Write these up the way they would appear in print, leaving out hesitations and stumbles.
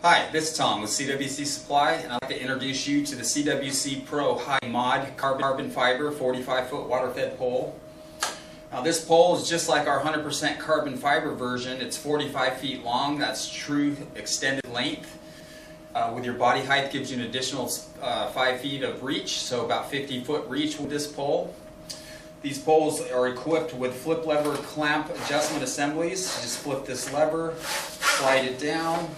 Hi, this is Tom with CWC Supply, and I'd like to introduce you to the CWC Pro Himod Carbon Fiber 45-foot water-fed pole. Now this pole is just like our 100% carbon fiber version. It's 45 feet long. That's true extended length. With your body height, gives you an additional 5 feet of reach, so about 50-foot reach with this pole. These poles are equipped with flip lever clamp adjustment assemblies. Just flip this lever, slide it down,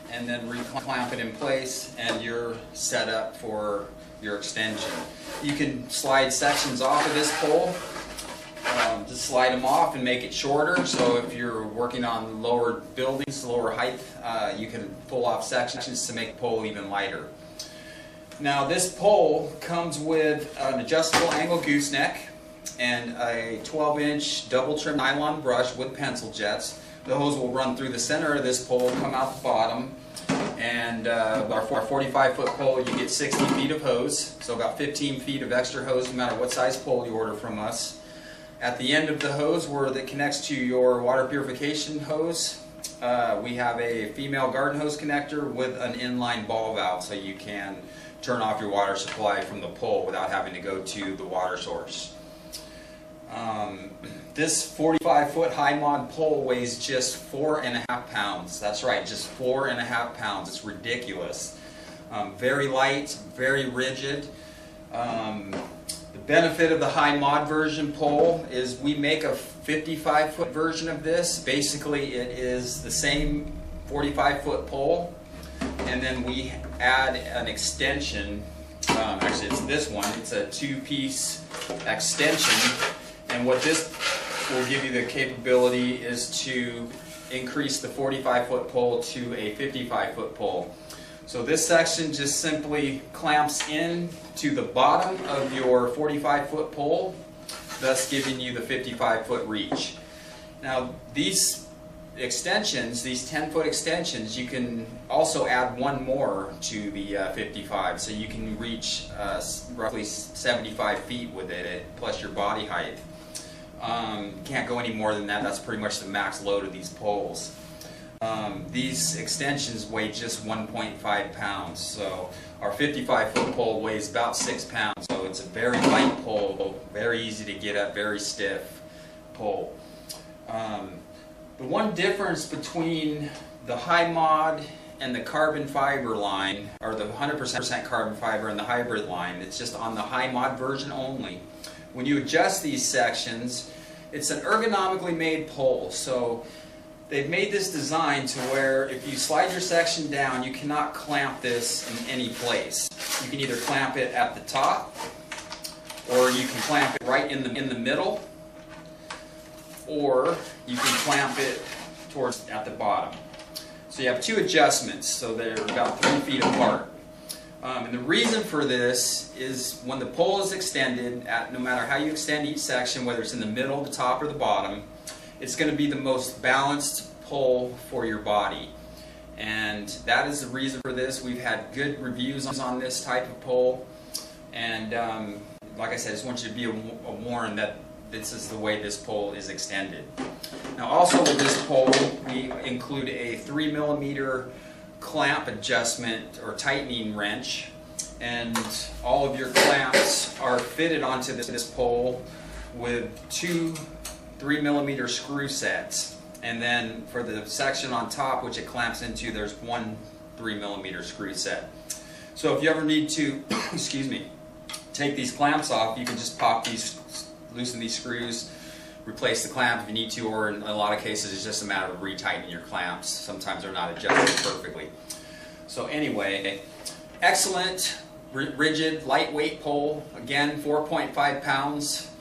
and then reclamp it in place, and you're set up for your extension. You can slide sections off of this pole. Just slide them off and make it shorter, so if you're working on lower buildings, lower height, you can pull off sections to make the pole even lighter. Now this pole comes with an adjustable angle gooseneck and a 12-inch double trim nylon brush with pencil jets. The hose will run through the center of this pole, come out the bottom, and our 45-foot pole, you get 60 feet of hose, so about 15 feet of extra hose no matter what size pole you order from us. At the end of the hose, where that connects to your water purification hose, we have a female garden hose connector with an inline ball valve, so you can turn off your water supply from the pole without having to go to the water source. This 45-foot Himod pole weighs just 4.5 pounds. That's right, just 4.5 pounds. It's ridiculous. Very light, very rigid. The benefit of the Himod version pole is we make a 55-foot version of this. Basically, it is the same 45-foot pole, and then we add an extension. Actually, it's this one. It's a two-piece extension. And what this will give you the capability is to increase the 45-foot pole to a 55-foot pole. So this section just simply clamps in to the bottom of your 45-foot pole, thus giving you the 55-foot reach. Now these extensions, these 10-foot extensions, you can also add one more to the 55, so you can reach roughly 75 feet with it, plus your body height. Can't go any more than that. That's pretty much the max load of these poles. These extensions weigh just 1.5 pounds, so our 55-foot pole weighs about 6 pounds, so it's a very light pole, very easy to get up, very stiff pole. The one difference between the Himod and the carbon fiber line, or the 100% carbon fiber and the hybrid line, it's just on the Himod version only. When you adjust these sections, it's an ergonomically made pole, so they've made this design to where if you slide your section down, you cannot clamp this in any place. You can either clamp it at the top, or you can clamp it right in the middle, or you can clamp it towards at the bottom. So you have two adjustments, so they're about 3 feet apart. And the reason for this is when the pole is extended, no matter how you extend each section, whether it's in the middle, the top, or the bottom, it's going to be the most balanced pole for your body. And that is the reason for this. We've had good reviews on this type of pole. And like I said, I just want you to be warned that this is the way this pole is extended. Now also with this pole, we include a 3mm clamp adjustment or tightening wrench, and all of your clamps are fitted onto this pole with two 3mm screw sets, and then for the section on top which it clamps into, there's one 3mm screw set. So if you ever need to excuse me, take these clamps off, you can just pop these, loosen these screws, replace the clamp if you need to, or in a lot of cases it's just a matter of retightening your clamps. Sometimes they're not adjusted perfectly. So anyway, excellent, rigid, lightweight pole. Again, 4.5 pounds,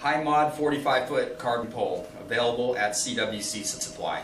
Himod 45-foot carbon pole, available at CWC Supply.